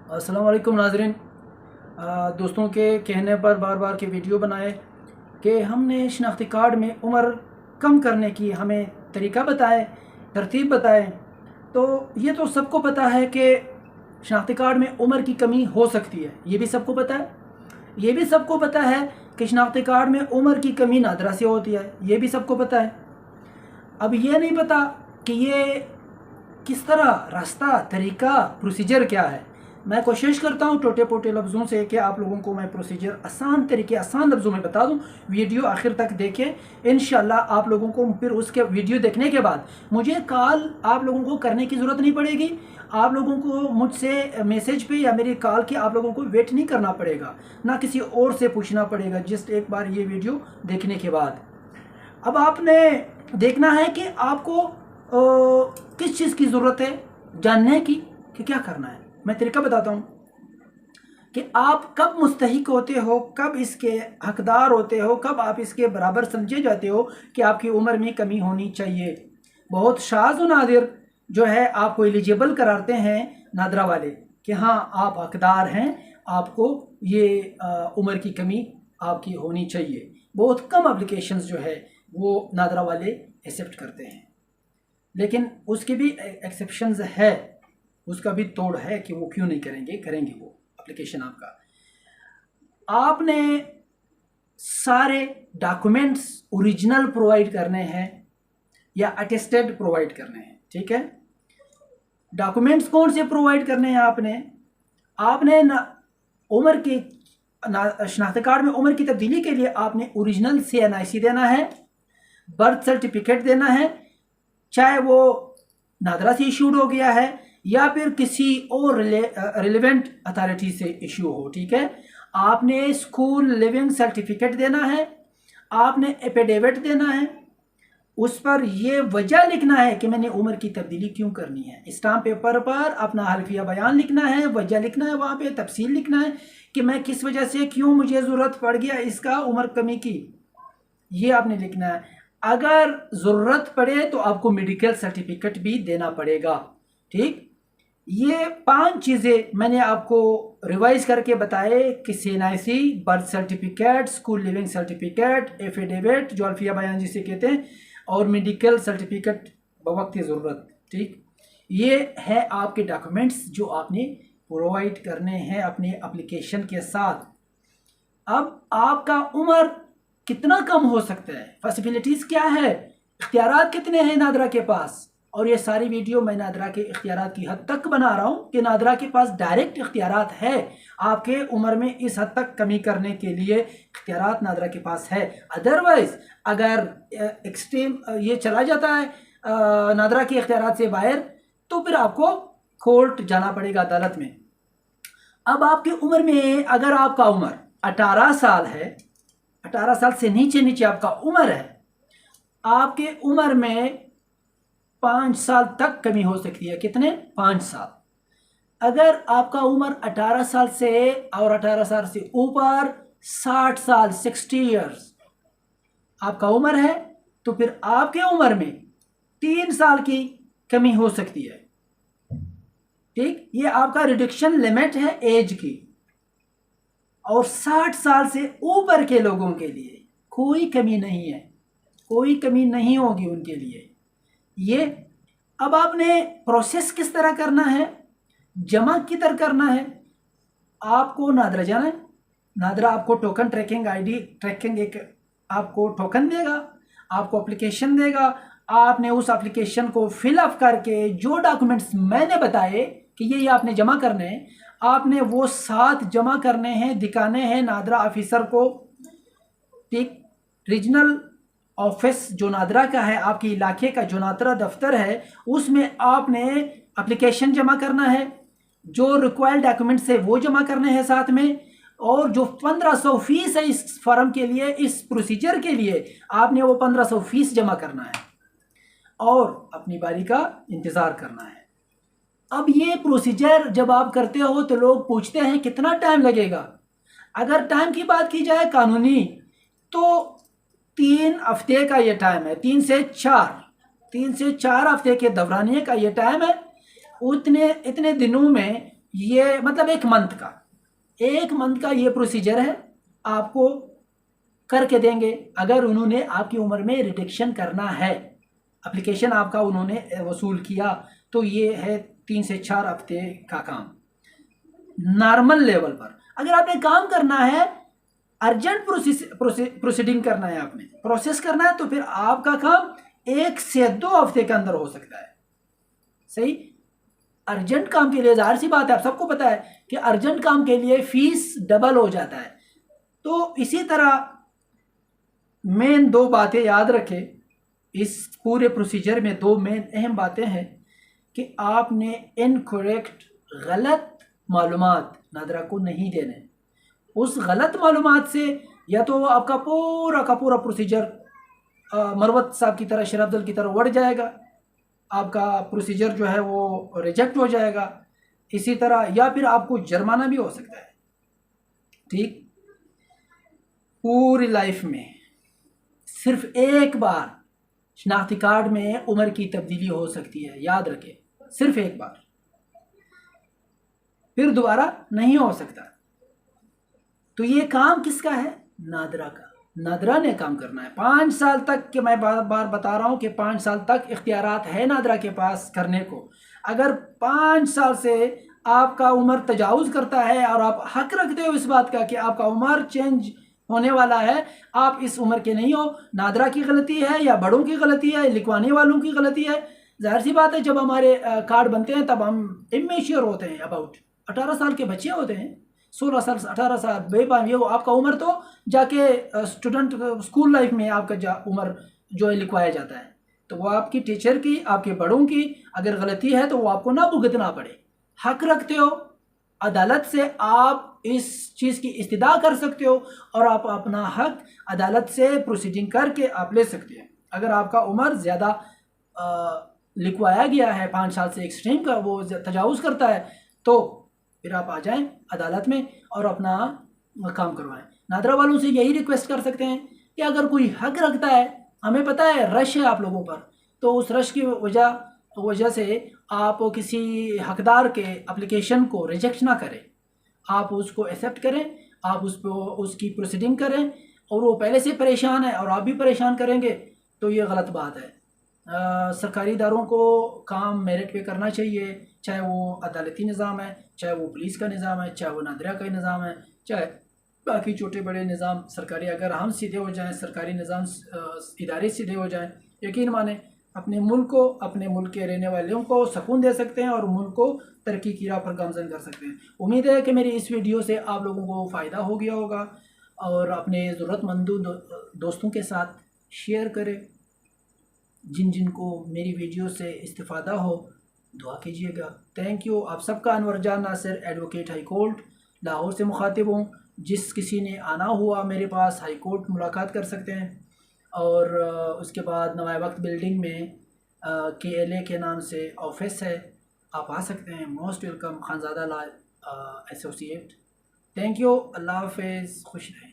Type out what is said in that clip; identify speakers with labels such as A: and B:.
A: अस्सलाम वालेकुम नाज़रीन। दोस्तों के कहने पर बार बार के वीडियो बनाए कि हमने शनाख्ती कार्ड में उम्र कम करने की हमें तरीका बताए, तरतीब बताए। तो ये तो सबको पता है कि शनाख्ती कार्ड में उम्र की कमी हो सकती है, ये भी सबको पता है। ये भी सबको पता है कि शनाख्ती कार्ड में उम्र की कमी नादरा से होती है, ये भी सबको पता है। अब ये नहीं पता कि ये किस तरह रास्ता, तरीका, प्रोसीजर क्या है। मैं कोशिश करता हूँ टोटे पोटे लफ्ज़ों से कि आप लोगों को मैं प्रोसीजर आसान तरीके, आसान लफ्ज़ों में बता दूँ। वीडियो आखिर तक देखें, इंशाल्लाह आप लोगों को फिर उसके वीडियो देखने के बाद मुझे कॉल आप लोगों को करने की ज़रूरत नहीं पड़ेगी। आप लोगों को मुझसे मैसेज पे या मेरी कॉल की आप लोगों को वेट नहीं करना पड़ेगा, ना किसी और से पूछना पड़ेगा, जस्ट एक बार ये वीडियो देखने के बाद। अब आपने देखना है कि आपको किस चीज़ की ज़रूरत है जानने की, कि क्या करना है। मैं तरीका बताता हूँ कि आप कब मुस्तहिक होते हो, कब इसके हकदार होते हो, कब आप इसके बराबर समझे जाते हो कि आपकी उम्र में कमी होनी चाहिए। बहुत शाज़ व नादिर जो है आपको एलिजिबल कराते हैं नादरा वाले कि हाँ आप हकदार हैं, आपको ये उम्र की कमी आपकी होनी चाहिए। बहुत कम एप्लीकेशंस जो है वो नादरा वाले एक्सेप्ट करते हैं, लेकिन उसके भी एक्सेप्शंस है, उसका भी तोड़ है कि वो क्यों नहीं करेंगे, करेंगे वो एप्लीकेशन आपका। आपने सारे डॉक्यूमेंट्स ओरिजिनल प्रोवाइड करने हैं या अटेस्टेड प्रोवाइड करने हैं, ठीक है। डॉक्यूमेंट्स कौन से प्रोवाइड करने हैं आपने उम्र की शनाख्ती कार्ड में उम्र की तब्दीली के लिए आपने ओरिजिनल CNIC देना है, बर्थ सर्टिफिकेट देना है, चाहे वो नादरा से इशूड हो गया है या फिर किसी और रिलेवेंट अथॉरिटी से इशू हो, ठीक है। आपने स्कूल लिविंग सर्टिफिकेट देना है, आपने एफिडेविट देना है, उस पर ये वजह लिखना है कि मैंने उम्र की तब्दीली क्यों करनी है। स्टाम्प पेपर पर अपना हल्फिया बयान लिखना है, वजह लिखना है, वहाँ पे तफसील लिखना है कि मैं किस वजह से, क्यों मुझे ज़रूरत पड़ गया इसका उम्र कमी की, ये आपने लिखना है। अगर ज़रूरत पड़े तो आपको मेडिकल सर्टिफिकेट भी देना पड़ेगा, ठीक। ये 5 चीज़ें मैंने आपको रिवाइज करके बताए कि CNIC, birth certificate, school leaving certificate, affidavit जो अल्फिया बयान जिसे कहते हैं, और मेडिकल सर्टिफिकेट बवक्त ज़रूरत, ठीक। ये है आपके डॉक्यूमेंट्स जो आपने प्रोवाइड करने हैं अपने एप्लीकेशन के साथ। अब आपका उम्र कितना कम हो सकता है, फैसिलिटीज़ क्या है, इख्तियारात कितने हैं नादरा के पास, और ये सारी वीडियो मैं नादरा के इख्तियारात की हद तक बना रहा हूँ कि नादरा के पास डायरेक्ट इख्तियारात है आपके उम्र में इस हद तक कमी करने के लिए, इख्तियारात नादरा के पास है। अदरवाइज़ अगर एक्सट्रीम ये चला जाता है नादरा के इख्तियारात से बाहर, तो फिर आपको कोर्ट जाना पड़ेगा, अदालत में। अब आपकी उम्र में अगर आपका उम्र 18 साल है, 18 साल से नीचे आपका उम्र है, आपके उम्र में 5 साल तक कमी हो सकती है। कितने? 5 साल। अगर आपका उम्र 18 साल से और 18 साल से ऊपर 60 साल 60 ईयर्स आपका उम्र है, तो फिर आपके उम्र में 3 साल की कमी हो सकती है, ठीक। ये आपका रिडक्शन लिमिट है एज की। और 60 साल से ऊपर के लोगों के लिए कोई कमी नहीं है, कोई कमी नहीं होगी उनके लिए ये। अब आपने प्रोसेस किस तरह करना है, जमा किधर करना है। आपको नादरा जाना है, नादरा आपको टोकन ट्रैकिंग ID ट्रैकिंग एक आपको टोकन देगा, आपको एप्लीकेशन देगा। आपने उस एप्लीकेशन को फिलअप करके जो डॉक्यूमेंट्स मैंने बताए कि ये आपने जमा करने हैं, आपने वो 7 जमा करने हैं, दिखाने हैं नादरा ऑफिसर को, ठीक। रीजनल ऑफिस जो नादरा का है, आपके इलाके का जो नादरा दफ्तर है, उसमें आपने एप्लीकेशन जमा करना है, जो रिक्वायर्ड डॉक्यूमेंट्स है वो जमा करने हैं साथ में, और जो 1500 फीस है इस फॉर्म के लिए, इस प्रोसीजर के लिए आपने वो 1500 फीस जमा करना है और अपनी बारी का इंतज़ार करना है। अब ये प्रोसीजर जब आप करते हो तो लोग पूछते हैं कितना टाइम लगेगा। अगर टाइम की बात की जाए कानूनी, तो 3 हफ्ते का ये टाइम है, 3 से 4 हफ्ते के दौरानिए का ये टाइम है। इतने दिनों में یہ مطلب ایک منتھ کا یہ پروسیجر ہے، آپ کو کر کے دیں گے۔ اگر انہوں نے آپ کی عمر میں ریڈکشن کرنا ہے، اپلیکیشن آپ کا انہوں نے وصول کیا، تو یہ ہے 3 سے 4 ہفتے کا کام نارمل لیول پر۔ اگر آپ نے کام کرنا ہے، ارجنٹ پروسیڈنگ کرنا ہے، آپ نے پروسیس کرنا ہے، تو پھر آپ کا کام 1 سے 2 ہفتے کے اندر ہو سکتا ہے۔ صحیح؟ ارجنٹ کام کے لیے ظاہر سی بات ہے، آپ سب کو پتا ہے کہ ارجنٹ کام کے لیے فیس ڈبل ہو جاتا ہے۔ تو اسی طرح مین 2 باتیں یاد رکھیں، اس پورے پروسیجر میں 2 مین اہم باتیں ہیں کہ آپ نے انکریکٹ غلط معلومات نادرا کو نہیں دینے۔ اس غلط معلومات سے یا تو آپ کا پورا کا پورا پروسیجر مروت صاحب کی طرح، شیر افضل کی طرح اڑ جائے گا، آپ کا پروسیجر جو ہے وہ ریجیکٹ ہو جائے گا، اسی طرح یا پھر آپ کو جرمانہ بھی ہو سکتا ہے۔ ٹھیک؟ پوری لائف میں صرف ایک بار شناختی کارڈ میں عمر کی تبدیلی ہو سکتی ہے، یاد رکھیں، صرف ایک بار، پھر دوبارہ نہیں ہو سکتا۔ تو یہ کام کس کا ہے؟ نادرا کا۔ نادرا نے کام کرنا ہے 5 سال تک، کہ میں بار بار بتا رہا ہوں کہ 5 سال تک اختیارات ہے نادرا کے پاس کرنے کو۔ اگر 5 سال سے آپ کا عمر تجاوز کرتا ہے اور آپ حق رکھتے ہو اس بات کا کہ آپ کا عمر چینج ہونے والا ہے، آپ اس عمر کے نہیں ہو، نادرا کی غلطی ہے یا بڑوں کی غلطی ہے، لکھوانے والوں کی غلطی ہے۔ ظاہر سی بات ہے، جب ہمارے کارڈ بنتے ہیں تب ہم امیچیور ہوتے ہیں، اباؤٹ 18 سال کے بچے ہوتے ہیں، 16 سال 18 سال بے بان، یہ آپ کا عمر تو جا کے اسٹوڈنٹ اسکول لائف میں آپ کا عمر جو ہے لکھوایا جاتا ہے، تو وہ آپ کی ٹیچر کی، آپ کے بڑوں کی اگر غلطی ہے تو وہ آپ کو نہ بھگتنا پڑے۔ حق رکھتے ہو، عدالت سے آپ اس چیز کی استدعا کر سکتے ہو اور آپ اپنا حق عدالت سے پروسیڈنگ کر کے آپ لے سکتے ہیں۔ اگر آپ کا عمر زیادہ لکھوایا گیا ہے، 5 سال سے ایکسٹریم کا وہ تجاوز کرتا ہے، تو پھر آپ آ جائیں عدالت میں اور اپنا کام کروائیں۔ نادرا والوں سے یہی ریکویسٹ کر سکتے ہیں کہ اگر کوئی حق رکھتا ہے، ہمیں پتہ ہے رش ہے آپ لوگوں پر، تو اس رش کی وجہ سے آپ کسی حقدار کے اپلیکیشن کو ریجیکٹ نہ کریں، آپ اس کو ایکسیپٹ کریں، آپ اس کی پروسیڈنگ کریں، اور وہ پہلے سے پریشان ہے اور آپ بھی پریشان کریں گے تو یہ غلط بات ہے۔ سرکاری اداروں کو کام میرٹ پہ کرنا چاہیے، چاہے وہ عدالتی نظام ہے، چاہے وہ پولیس کا نظام ہے، چاہے وہ نادرا کا نظام ہے، چاہے باقی چھوٹے بڑے نظام سرکاری، اگر ہم سیدھے ہو جائیں، سرکاری نظام ادارے سیدھے ہو جائیں، یقین مانیں اپنے ملک کو، اپنے ملک کے رہنے والوں کو سکون دے سکتے ہیں اور ملک کو ترقی کی راہ پر گامزن کر سکتے ہیں۔ امید ہے کہ میری اس ویڈیو سے آپ لوگوں کو فائدہ ہو گیا ہوگا، اور اپنے ضرورت مند دوستوں کے ساتھ شیئر کریں، جن کو میری ویڈیو سے استفادہ ہو، دعا کیجیے گا۔ Thank you. آپ سب کا انور جان ناصر، ایڈوکیٹ ہائی کورٹ لاہور سے مخاطب ہوں۔ جس کسی نے آنا ہوا میرے پاس، ہائی کورٹ ملاقات کر سکتے ہیں، اور اس کے بعد نوائے وقت بلڈنگ میں KLA کے نام سے آفس ہے، آپ آ سکتے ہیں۔ Most welcome, Khanzada law associate. Thank you, اللہ حافظ، خوش رہیں۔